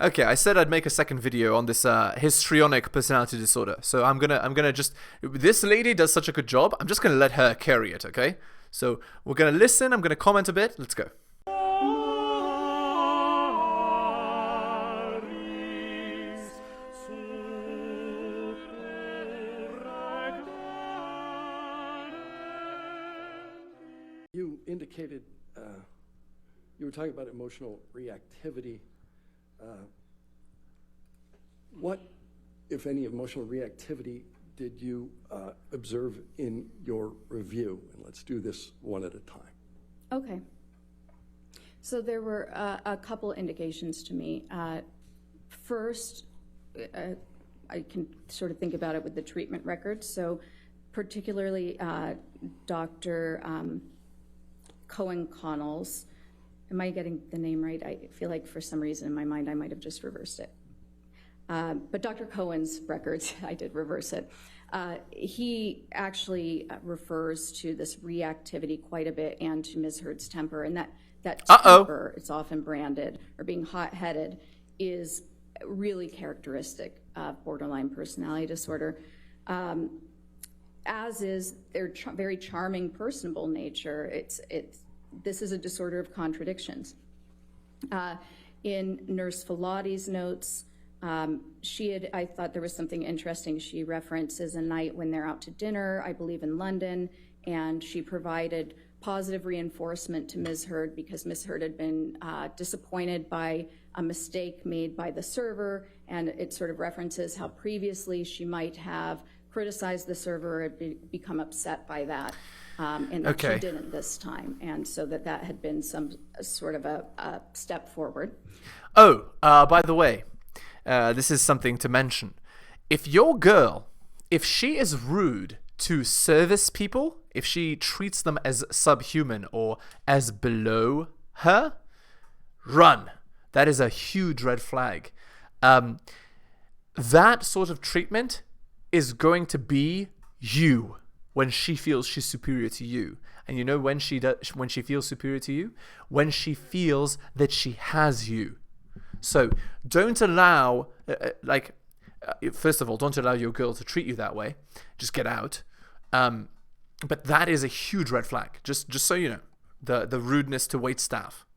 Okay, I said I'd make a second video on this histrionic personality disorder. So I'm gonna just, this lady does such a good job. I'm just gonna let her carry it. Okay. So we're gonna listen. I'm gonna comment a bit. Let's go. You indicated you were talking about emotional reactivity. What, if any, emotional reactivity did you observe in your review? And let's do this one at a time. Okay. So there were a couple indications to me. First, I can sort of think about it with the treatment records. So particularly Dr. Cohen-Connell's, am I getting the name right? I feel like for some reason in my mind I might have just reversed it. But Dr. Cohen's records, I did reverse it. He actually refers to this reactivity quite a bit and to Ms. Heard's temper. And that temper, it's often branded, or being hot-headed, is really characteristic of borderline personality disorder, as is their very charming, personable nature. This is a disorder of contradictions. In Nurse Filati's notes, I thought there was something interesting. She references a night when they're out to dinner, I believe in London, and she provided positive reinforcement to Ms. Heard because Ms. Heard had been disappointed by a mistake made by the server, and it sort of references how previously she might have criticized the server or become upset by that, and that she didn't this time, and so that had been some sort of a step forward. Oh, by the way, this is something to mention. If your girl, if she is rude to service people, if she treats them as subhuman or as below her, run. That is a huge red flag. That sort of treatment is going to be you when she feels she's superior to you. And you know when she feels superior to you? When she feels that she has you. So don't allow, first of all, don't allow your girl to treat you that way. Just get out. But that is a huge red flag, just so you know, the rudeness to wait staff.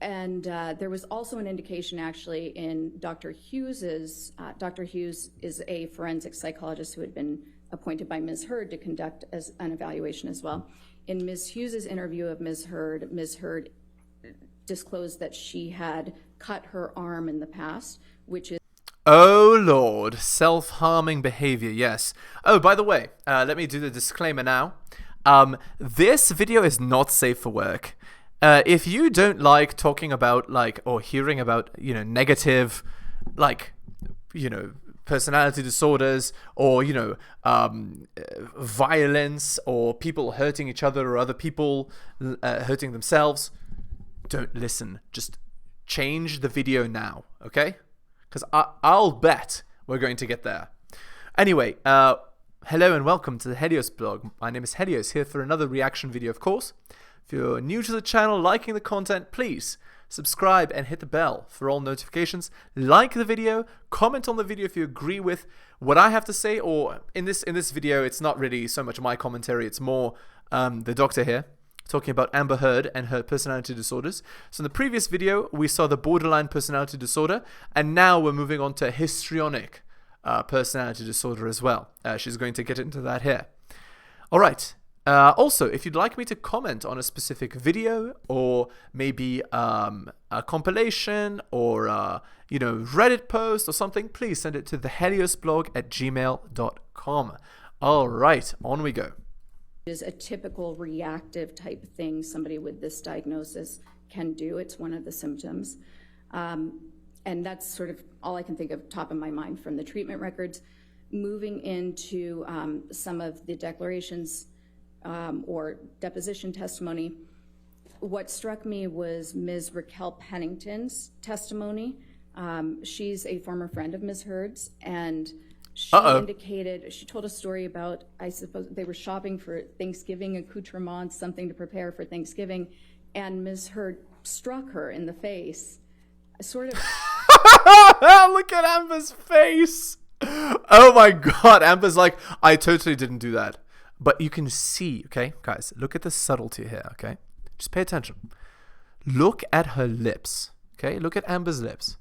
And there was also an indication actually in Dr. Hughes's, Dr. Hughes is a forensic psychologist who had been appointed by Ms. Heard to conduct as an evaluation as well. In Ms. Hughes's interview of Ms. Heard disclosed that she had cut her arm in the past, which is... Oh, Lord. Self-harming behavior, yes. Oh, by the way, let me do the disclaimer now. This video is not safe for work. If you don't like talking about, or hearing about, negative, personality disorders or, violence or people hurting each other or other people hurting themselves, don't listen. Just change the video now, okay? Because I'll bet we're going to get there. Anyway, hello and welcome to the Helios blog. My name is Helios, here for another reaction video, of course. If you're new to the channel, liking the content, please subscribe and hit the bell for all notifications. Like the video, comment on the video if you agree with what I have to say, or in this video, it's not really so much my commentary, it's more the doctor here talking about Amber Heard and her personality disorders. So in the previous video, we saw the borderline personality disorder, and now we're moving on to histrionic personality disorder as well. She's going to get into that here. All right. Also, if you'd like me to comment on a specific video or maybe a compilation or Reddit post or something, please send it to theheliosblog@gmail.com. All right, on we go. Is a typical reactive type thing somebody with this diagnosis can do. It's one of the symptoms. And that's sort of all I can think of top of my mind from the treatment records. Moving into some of the declarations or deposition testimony, what struck me was Ms. Raquel Pennington's testimony. She's a former friend of Ms. Heard's, and she indicated, she told a story about, I suppose they were shopping for Thanksgiving accoutrements, something to prepare for Thanksgiving, and Ms. Heard struck her in the face, sort of. Look at Amber's face. Oh my God. Amber's like, I totally didn't do that. But you can see, okay, guys, look at the subtlety here, okay? Just pay attention. Look at her lips, okay? Look at Amber's lips.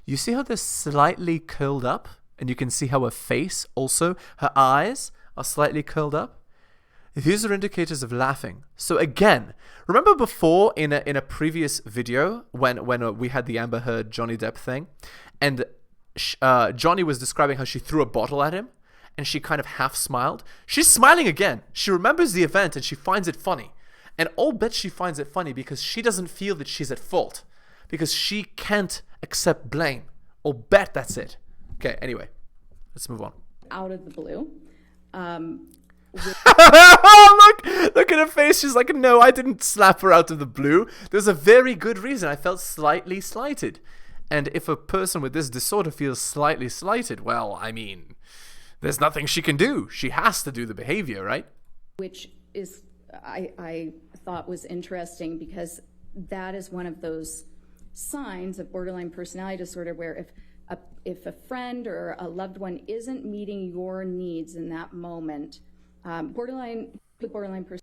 You see how they're slightly curled up? And you can see how her face also, her eyes are slightly curled up. These are indicators of laughing. So again, remember before in a previous video when we had the Amber Heard Johnny Depp thing, and Johnny was describing how she threw a bottle at him, and she kind of half smiled. She's smiling again. She remembers the event and she finds it funny. And I'll bet she finds it funny because she doesn't feel that she's at fault, because she can't accept blame. I'll bet that's it. Okay, anyway, let's move on. Out of the blue. Look at her face. She's like, no, I didn't slap her out of the blue. There's a very good reason. I felt slightly slighted. And if a person with this disorder feels slightly slighted, well, I mean, there's nothing she can do. She has to do the behavior, right? Which is, I thought was interesting, because that is one of those signs of borderline personality disorder where if a friend or a loved one isn't meeting your needs in that moment, borderline personality.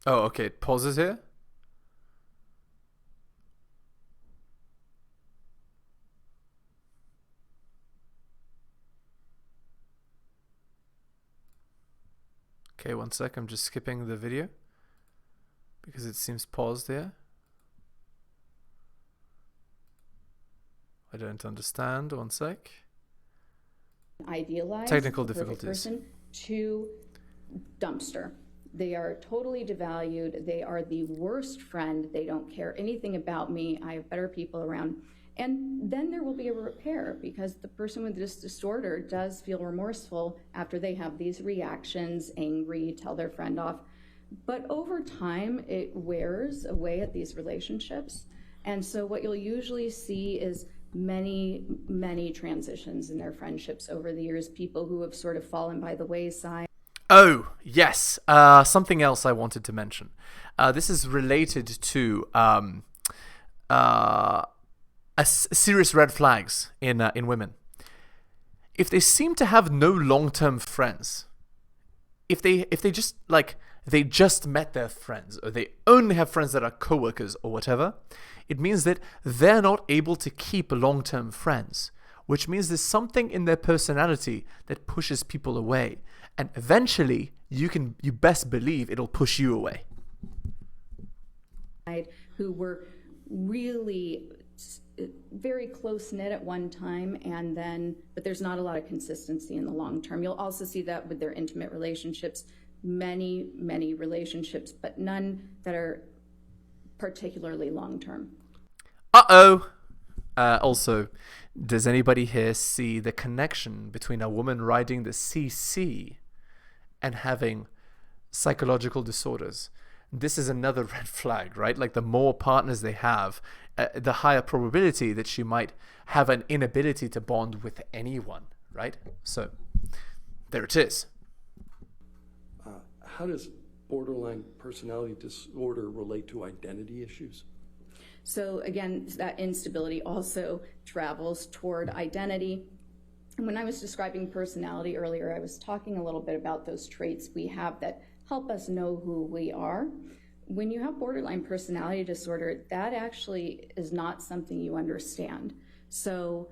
Oh, okay. It pauses here. Okay, one sec. I'm just skipping the video because it seems paused here. I don't understand. One sec. Idealized technical the perfect difficulties person to dumpster. They are totally devalued. They are the worst friend. They don't care anything about me. I have better people around. And then there will be a repair, because the person with this disorder does feel remorseful after they have these reactions, angry, tell their friend off. But over time, it wears away at these relationships. And so what you'll usually see is many transitions in their friendships over the years, people who have sort of fallen by the wayside. Oh, yes. Something else I wanted to mention. This is related to serious red flags in women. If they seem to have no long-term friends, if they just they just met their friends, or they only have friends that are coworkers or whatever, it means that they're not able to keep long-term friends, which means there's something in their personality that pushes people away. And eventually, you best believe it'll push you away. Who were really very close-knit at one time, but there's not a lot of consistency in the long term. You'll also see that with their intimate relationships, many relationships, but none that are particularly long-term. Also, does anybody here see the connection between a woman riding the CC and having psychological disorders? This is another red flag, right? Like, the more partners they have, the higher probability that she might have an inability to bond with anyone, right? So there it is. How does borderline personality disorder relate to identity issues? So again, that instability also travels toward identity. And when I was describing personality earlier, I was talking a little bit about those traits we have that help us know who we are. When you have borderline personality disorder, that actually is not something you understand. So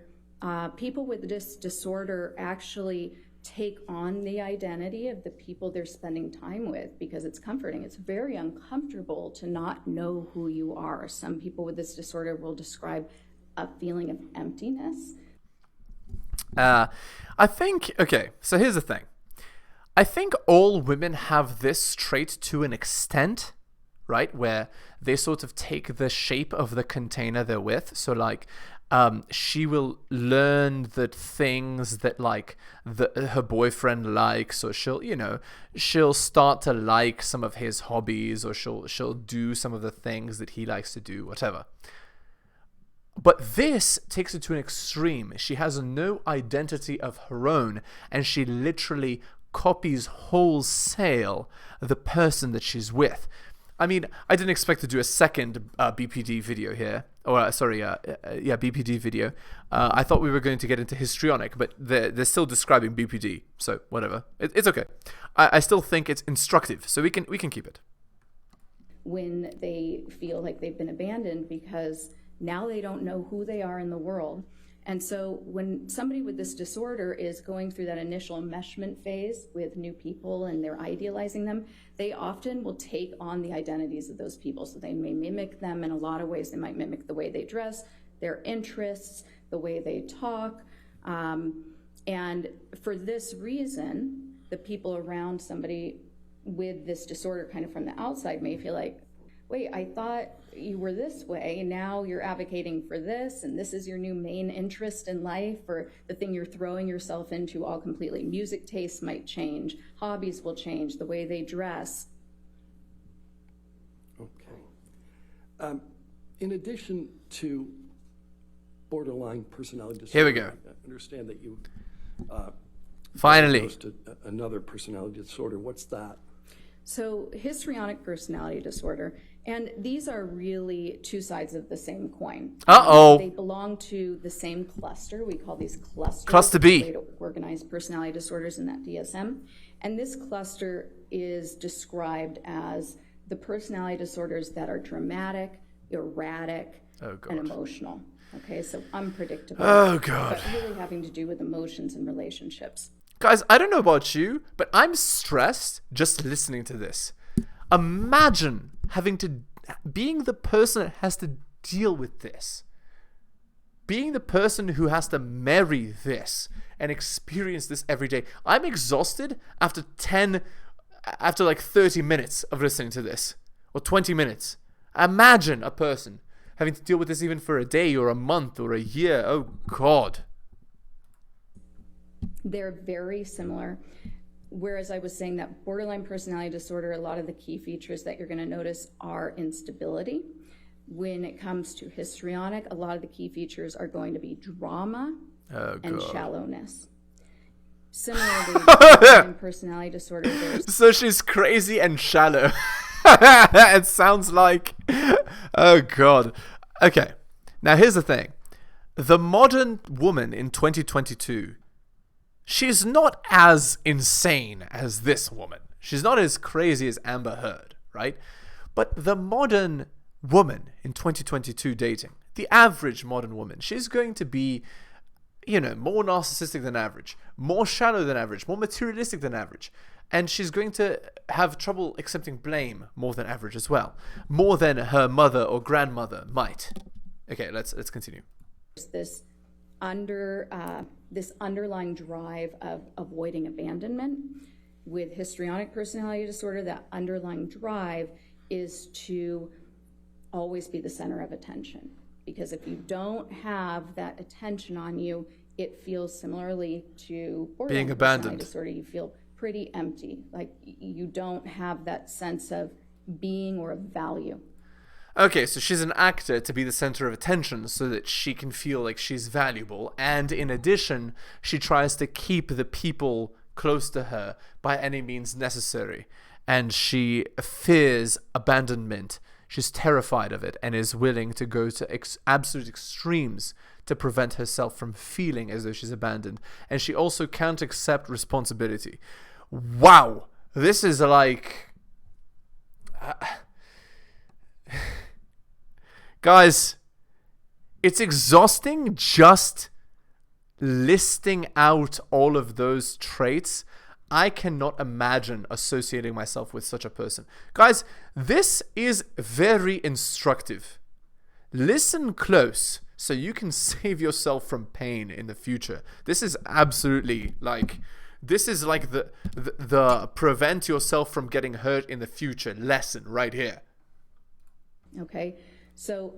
people with this disorder actually take on the identity of the people they're spending time with because it's comforting. It's very uncomfortable to not know who you are. Some people with this disorder will describe a feeling of emptiness. I think, okay, so here's the thing. I think all women have this trait to an extent, right? Where they sort of take the shape of the container they're with. So like, she will learn the things that like her boyfriend likes, or she'll start to like some of his hobbies, or she'll do some of the things that he likes to do, whatever. But this takes it to an extreme. She has no identity of her own, and she literally copies wholesale the person that she's with. I mean, I didn't expect to do a second BPD video here. BPD video. I thought we were going to get into histrionic, but they're still describing BPD, so whatever. It's okay. I still think it's instructive, so we can keep it. When they feel like they've been abandoned because now they don't know who they are in the world. And so when somebody with this disorder is going through that initial enmeshment phase with new people and they're idealizing them, they often will take on the identities of those people. So they may mimic them in a lot of ways. They might mimic the way they dress, their interests, the way they talk. And for this reason, the people around somebody with this disorder kind of from the outside may feel like, wait, I thought you were this way, now you're advocating for this, and this is your new main interest in life, or the thing you're throwing yourself into all completely. Music tastes might change, hobbies will change, the way they dress. Okay. In addition to borderline personality disorder, Here we go. I understand that you Finally. diagnosed another personality disorder. What's that? So histrionic personality disorder, and these are really two sides of the same coin. Uh-oh. They belong to the same cluster. We call these clusters. Cluster B. Way to organize personality disorders in that DSM. And this cluster is described as the personality disorders that are dramatic, erratic, and emotional. Okay, so unpredictable. Oh, God. But really having to do with emotions and relationships. Guys, I don't know about you, but I'm stressed just listening to this. Imagine being the person that has to deal with this. Being the person who has to marry this and experience this every day. I'm exhausted after like 30 minutes of listening to this. Or 20 minutes. Imagine a person having to deal with this even for a day or a month or a year. Oh, God. They're very similar. Whereas I was saying that borderline personality disorder, a lot of the key features that you're going to notice are instability. When it comes to histrionic, a lot of the key features are going to be drama and shallowness. Similarly, borderline personality disorder, so she's crazy and shallow. It sounds like... Oh, God. Okay. Now, here's the thing. The modern woman in 2022... she's not as insane as this woman. She's not as crazy as Amber Heard, right? But the modern woman in 2022 dating, the average modern woman, she's going to be, more narcissistic than average, more shallow than average, more materialistic than average. And she's going to have trouble accepting blame more than average as well. More than her mother or grandmother might. Okay, let's continue. This underlying drive of avoiding abandonment. With histrionic personality disorder, that underlying drive is to always be the center of attention. Because if you don't have that attention on you, it feels similarly to borderline being abandoned. Personality disorder. You feel pretty empty, like you don't have that sense of being or of value. Okay, so she's an actor to be the center of attention so that she can feel like she's valuable. And in addition, she tries to keep the people close to her by any means necessary. And she fears abandonment. She's terrified of it and is willing to go to absolute extremes to prevent herself from feeling as though she's abandoned. And she also can't accept responsibility. Wow! This is like... Guys, it's exhausting just listing out all of those traits. I cannot imagine associating myself with such a person. Guys, this is very instructive. Listen close so you can save yourself from pain in the future. This is absolutely like... This is like the prevent yourself from getting hurt in the future lesson right here. Okay. So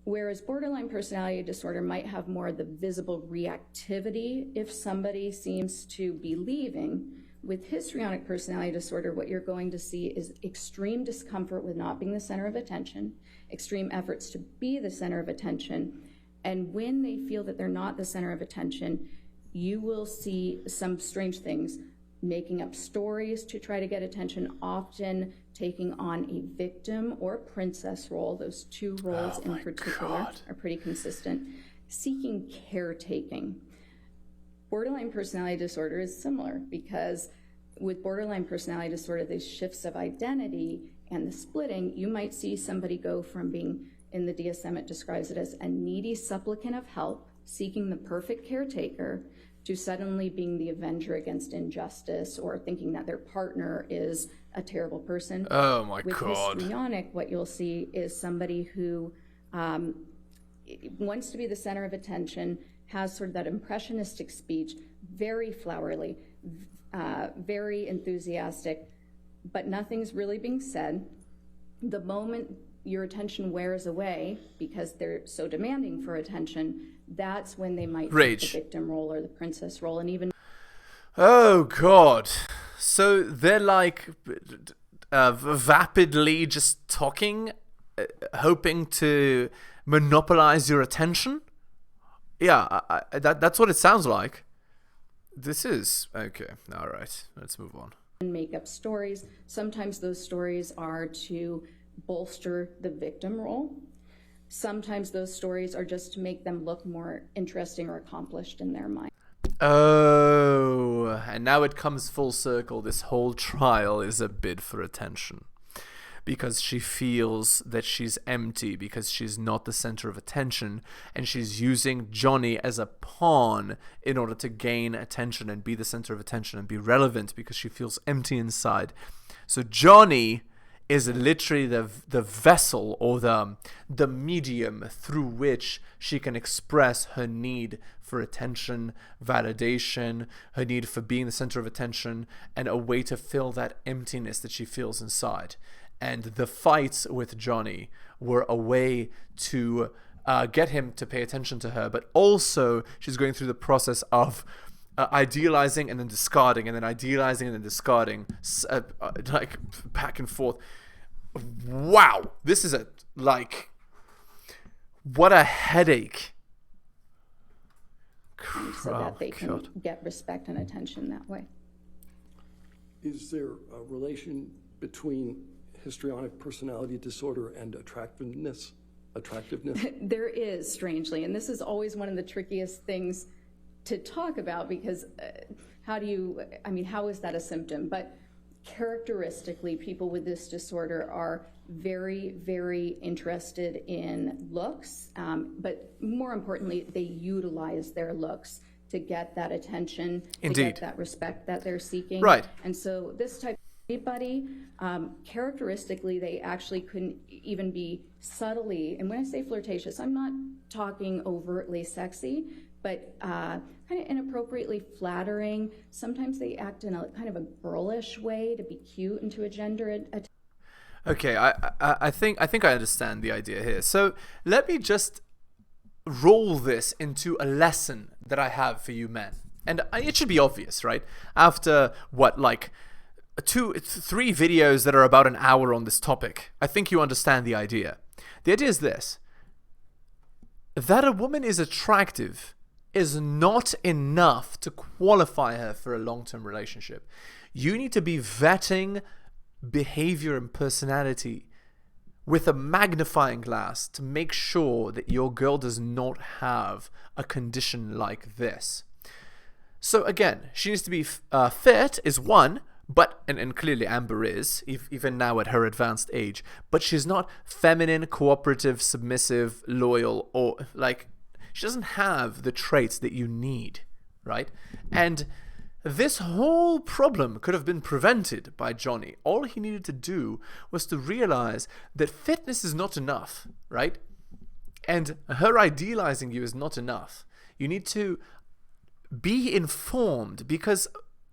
whereas borderline personality disorder might have more of the visible reactivity if somebody seems to be leaving, with histrionic personality disorder, what you're going to see is extreme discomfort with not being the center of attention, extreme efforts to be the center of attention. And when they feel that they're not the center of attention, you will see some strange things. making up stories to try to get attention, often taking on a victim or princess role. Those two roles in particular are pretty consistent. Seeking caretaking. Borderline personality disorder is similar, because with borderline personality disorder, these shifts of identity and the splitting, you might see somebody go from being, in the DSM it describes it as a needy supplicant of help, seeking the perfect caretaker, to suddenly being the avenger against injustice, or thinking that their partner is a terrible person. Oh my With God. histrionic, what you'll see is somebody who wants to be the center of attention, has sort of that impressionistic speech, very flowery, very enthusiastic, but nothing's really being said. The moment your attention wears away, because they're so demanding for attention, that's when they might take the victim role or the princess role, and even... Oh God. So they're like vapidly just talking, hoping to monopolize your attention? Yeah, that's what it sounds like. This is... Okay, all right, let's move on. Make up stories. Sometimes those stories are to bolster the victim role. Sometimes those stories are just to make them look more interesting or accomplished in their mind. Oh, and now it comes full circle. This whole trial is a bid for attention. Because she feels that she's empty, because she's not the center of attention, and she's using Johnny as a pawn in order to gain attention and be the center of attention and be relevant, because she feels empty inside. So Johnny is literally the vessel, or the medium through which she can express her need for attention, validation, her need for being the center of attention, and a way to fill that emptiness that she feels inside. And the fights with Johnny were a way to get him to pay attention to her, but also she's going through the process of idealizing and then discarding, and then idealizing and then discarding, like back and forth. Wow, this is what a headache. So that they can get respect and attention that way. Is there a relation between histrionic personality disorder and attractiveness? There is, strangely, and this is always one of the trickiest things to talk about, because how is that a symptom? But characteristically, people with this disorder are very, very interested in looks, but more importantly, they utilize their looks to get that attention, to get that respect that they're seeking. Right. And so this type of anybody, characteristically, they actually couldn't even be subtly, and when I say flirtatious, I'm not talking overtly sexy, but kind of inappropriately flattering. Sometimes they act in a kind of a girlish way to be cute and to engender a Okay, I think I understand the idea here. So let me just roll this into a lesson that I have for you men. And it should be obvious, right? After like 3 videos that are about an hour on this topic, I think you understand the idea. The idea is this: that a woman is attractive is not enough to qualify her for a long-term relationship. You need to be vetting behavior and personality with a magnifying glass to make sure that your girl does not have a condition like this. So again, she needs to be fit is one, but and clearly Amber is, even now at her advanced age, but she's not feminine, cooperative, submissive, loyal, or like she doesn't have the traits that you need, right? And this whole problem could have been prevented by Johnny. All he needed to do was to realize that fitness is not enough, right? And her idealizing you is not enough. You need to be informed, because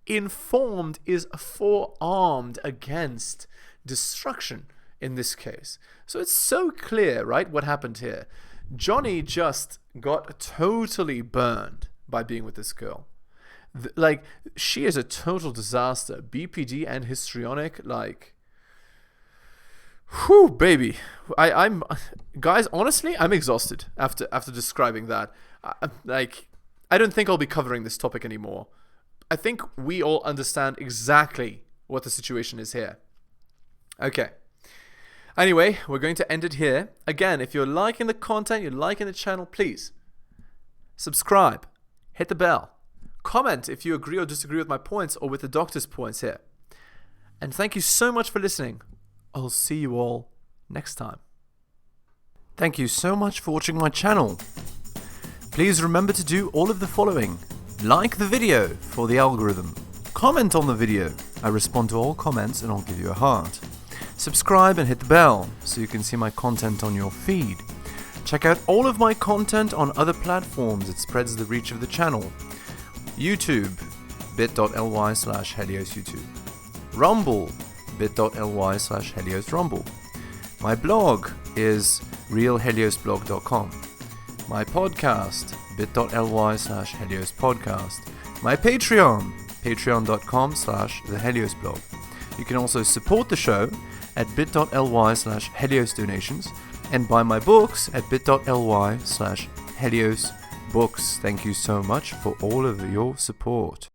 informed is forearmed against destruction in this case. So it's so clear, right, what happened here. Johnny just got totally burned by being with this girl. Like, she is a total disaster. BPD and histrionic, like, whew, baby. I'm guys, honestly, I'm exhausted after describing that. I don't think I'll be covering this topic anymore. think we all understand exactly what the situation is here. Okay. Anyway, we're going to end it here. Again, if you're liking the content, you're liking the channel, please subscribe, hit the bell, comment if you agree or disagree with my points or with the doctor's points here. And thank you so much for listening. I'll see you all next time. Thank you so much for watching my channel. Please remember to do all of the following. Like the video for the algorithm. Comment on the video. I respond to all comments and I'll give you a heart. Subscribe and hit the bell so you can see my content on your feed. Check out all of my content on other platforms. It spreads the reach of the channel. YouTube, bit.ly/heliosyoutube. Rumble, bit.ly/heliosrumble. My blog is realheliosblog.com. My podcast, bit.ly/heliospodcast. My Patreon, patreon.com/theheliosblog. You can also support the show at bit.ly/heliosdonations and buy my books at bit.ly/heliosbooks. Thank you so much for all of your support.